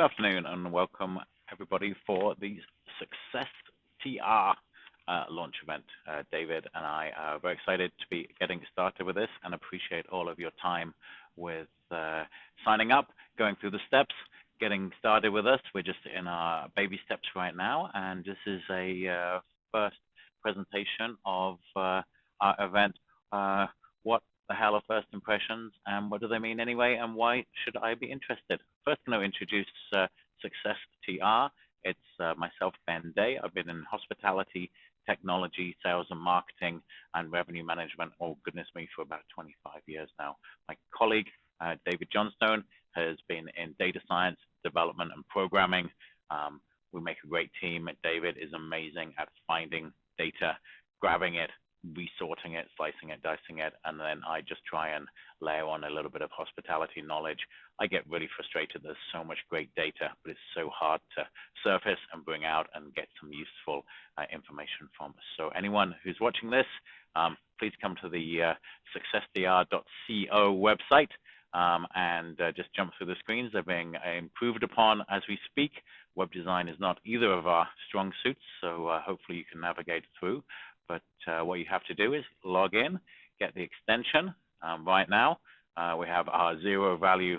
Good afternoon and welcome everybody for the SuccesSTR launch event. David and I are very excited to be getting started with this and appreciate all of your time with signing up, going through the steps, getting started with us. We're just in our baby steps right now, and this is a first presentation of our event. What the hell are first impressions, and what do they mean anyway, and why should I be interested? First, I'm going to introduce SuccesSTR. It's myself, Ben Day. I've been in hospitality, technology, sales and marketing, and revenue management, oh goodness me, for about 25 years now. My colleague, David Johnstone, has been in data science, development, and programming. We make a great team. David is amazing at finding data, grabbing it, resorting it, slicing it, dicing it, and then I just try and layer on a little bit of hospitality knowledge. I get really frustrated. There's so much great data, but it's so hard to surface and bring out and get some useful information from. So anyone who's watching this, please come to the successtr.co website and just jump through the screens. They're being improved upon as we speak. Web design is not either of our strong suits, so hopefully you can navigate through. But what you have to do is log in, get the extension. Right now, we have our zero value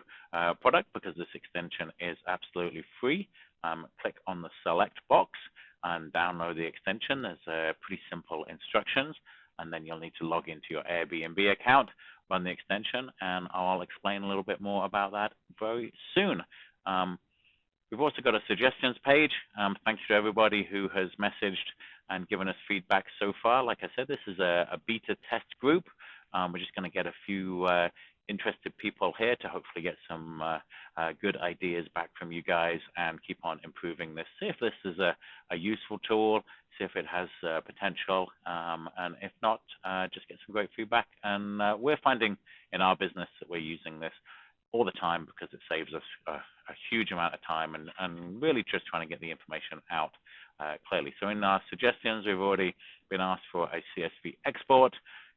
product because this extension is absolutely free. Click on the select box and download the extension. There's pretty simple instructions, and then you'll need to log into your Airbnb account, run the extension, and I'll explain a little bit more about that very soon. We've also got a suggestions page. Thanks to everybody who has messaged and given us feedback so far. Like I said, this is a beta test group. We're just going to get a few interested people here to hopefully get some good ideas back from you guys and keep on improving this. See if this is a useful tool, see if it has potential, and if not, just get some great feedback. And we're finding in our business that we're using this all the time because it saves us a huge amount of time and really just trying to get the information out clearly. So in our suggestions, we've already been asked for a CSV export.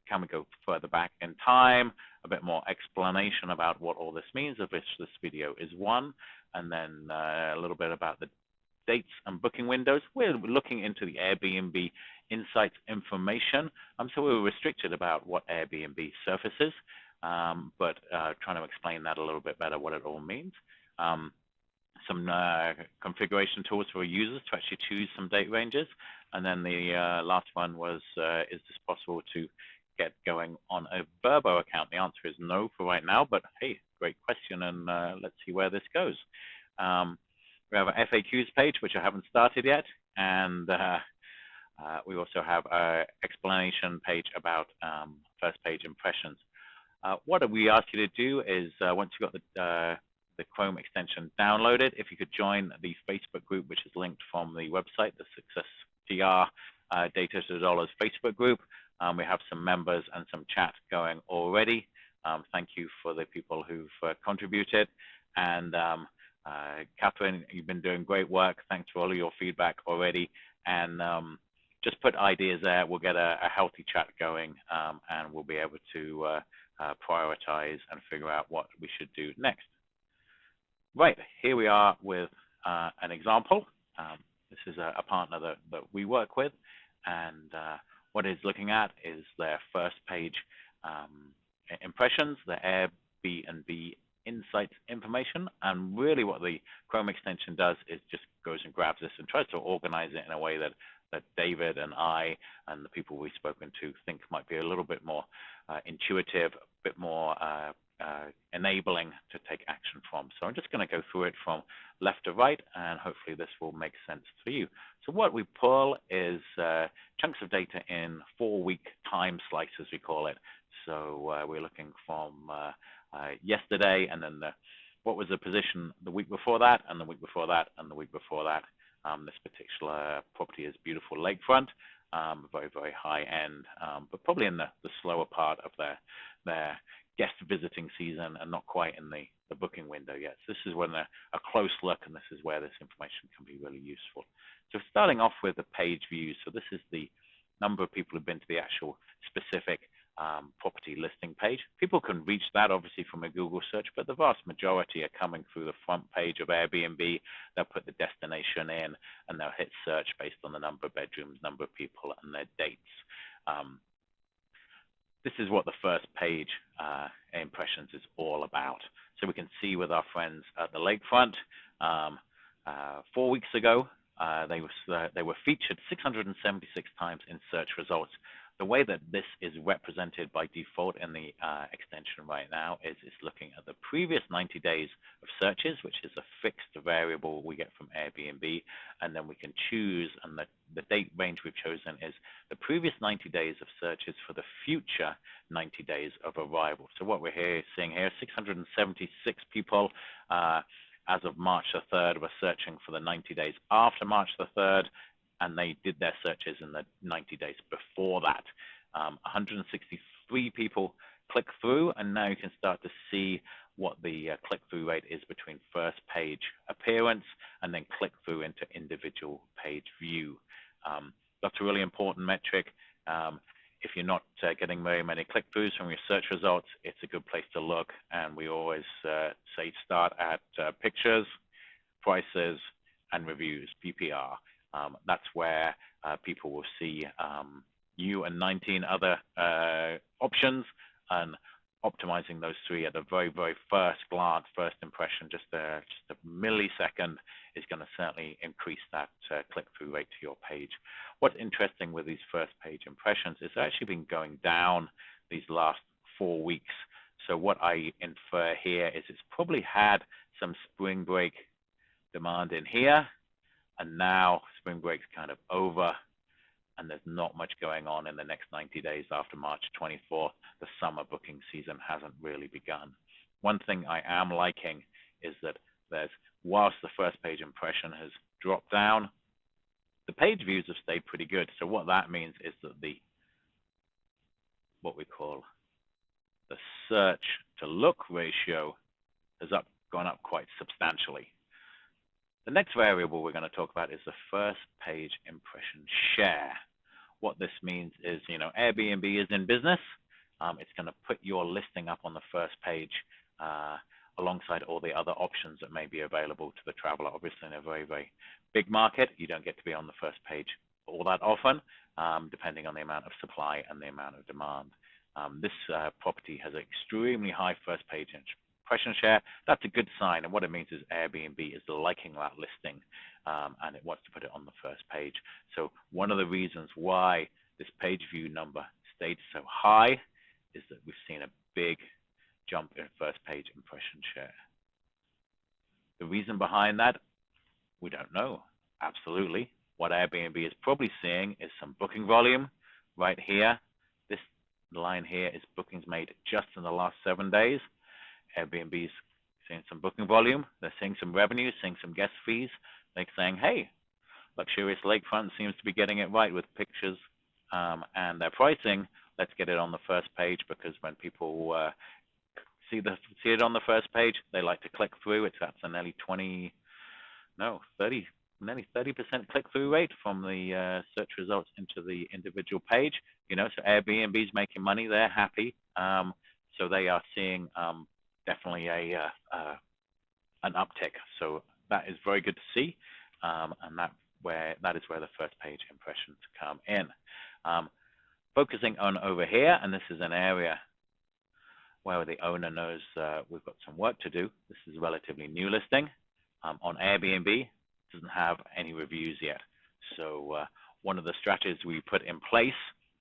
Can we go further back in time? A bit more explanation about what all this means, of which this video is one, and then a little bit about the dates and booking windows. We're looking into the Airbnb Insights information. So we're restricted about what Airbnb surfaces, but trying to explain that a little bit better, what it all means. Some configuration tools for users to actually choose some date ranges. And then the last one was, is this possible to get going on a Vrbo account? The answer is no for right now, but hey, great question, and let's see where this goes. We have an FAQs page, which I haven't started yet, and we also have an explanation page about first page impressions. What we ask you to do is, once you've got the Chrome extension downloaded, if you could join the Facebook group, which is linked from the website, the SuccesSTR Data to Dollars Facebook group. We have some members and some chat going already. Thank you for the people who've contributed. And Catherine, you've been doing great work. Thanks for all of your feedback already. And just put ideas there. We'll get a healthy chat going, and we'll be able to prioritize and figure out what we should do next. Right, here we are with an example. This is a partner that we work with, and what it's looking at is their first page impressions, the Airbnb Insights information, and really what the Chrome extension does is just goes and grabs this and tries to organize it in a way that David and I and the people we've spoken to think might be a little bit more intuitive, a bit more enabling to take action from. So I'm just going to go through it from left to right, and hopefully this will make sense for you. So what we pull is chunks of data in 4-week time slices, we call it. So we're looking from yesterday, and then what was the position the week before that, and the week before that, and the week before that. This particular property is beautiful lakefront, very, very high end, but probably in the slower part of their guest visiting season and not quite in the booking window yet. So this is when a close look, and this is where this information can be really useful. So starting off with the page views. So this is the number of people who've been to the actual specific property listing page. People can reach that obviously from a Google search, but the vast majority are coming through the front page of Airbnb. They'll put the destination in and they'll hit search based on the number of bedrooms, number of people, and their dates. This is what the first page impressions is all about. So we can see with our friends at the lakefront, 4 weeks ago, they were featured 676 times in search results. The way that this is represented by default in the extension right now is it's looking at the previous 90 days of searches, which is a fixed variable we get from Airbnb, and then we can choose, and the date range we've chosen is the previous 90 days of searches for the future 90 days of arrival. So what we're seeing here, 676 people as of March the 3rd were searching for the 90 days after March the 3rd, and they did their searches in the 90 days before that. 163 people click through, and now you can start to see what the click-through rate is between first page appearance and then click-through into individual page view. That's a really important metric. If you're not getting very many click-throughs from your search results, it's a good place to look, and we always say start at pictures, prices, and reviews, PPR. That's where people will see you and 19 other options, and optimizing those three at the very, very first glance, first impression, just a millisecond, is going to certainly increase that click-through rate to your page. What's interesting with these first page impressions is they've actually been going down these last 4 weeks. So what I infer here is it's probably had some spring break demand in here, and now spring break's kind of over, and there's not much going on in the next 90 days after March 24th. The summer booking season hasn't really begun. One thing I am liking is that whilst the first page impression has dropped down, the page views have stayed pretty good. So what that means is that what we call the search to look ratio has gone up quite substantially. The next variable we're going to talk about is the first page impression share. What this means is, Airbnb is in business. It's going to put your listing up on the first page alongside all the other options that may be available to the traveler. Obviously, in a very, very big market, you don't get to be on the first page all that often, depending on the amount of supply and the amount of demand. This property has an extremely high first page impression share. That's a good sign, and what it means is Airbnb is liking that listing, and it wants to put it on the first page. So one of the reasons why this page view number stayed so high is that we've seen a big jump in first page impression share. The reason behind that, we don't know. Absolutely. What Airbnb is probably seeing is some booking volume right here. This line here is bookings made just in the last 7 days. Airbnb's seeing some booking volume. They're seeing some revenue, seeing some guest fees. They're saying, hey, Luxurious Lakefront seems to be getting it right with pictures and their pricing. Let's get it on the first page, because when people see it on the first page, they like to click through. That's a nearly 30% click-through rate from the search results into the individual page. So Airbnb's making money. They're happy. So they are seeing definitely an uptick. So that is very good to see, and that is where the first page impressions come in. Focusing on over here, and this is an area where the owner knows we've got some work to do. This is a relatively new listing on Airbnb. It doesn't have any reviews yet. So one of the strategies we put in place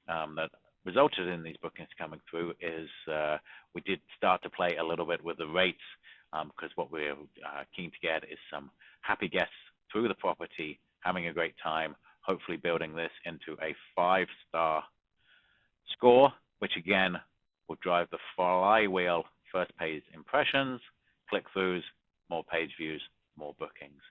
that resulted in these bookings coming through is we did start to play a little bit with the rates, because what we're keen to get is some happy guests through the property, having a great time, hopefully building this into a 5-star score, which again will drive the flywheel: first page impressions, click-throughs, more page views, more bookings.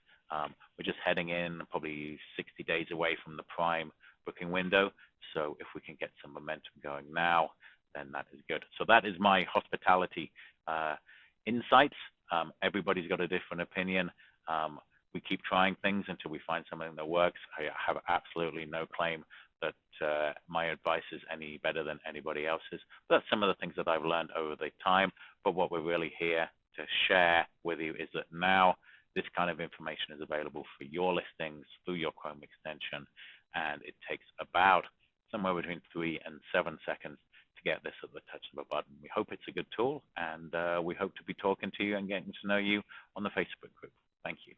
We're just heading in probably 60 days away from the prime booking window. So if we can get some momentum going now, then that is good. So that is my hospitality insights. Everybody's got a different opinion. We keep trying things until we find something that works. I have absolutely no claim that my advice is any better than anybody else's. That's some of the things that I've learned over the time. But what we're really here to share with you is that now this kind of information is available for your listings through your Chrome extension, and it takes about somewhere between 3 and 7 seconds to get this at the touch of a button. We hope it's a good tool, and we hope to be talking to you and getting to know you on the Facebook group. Thank you.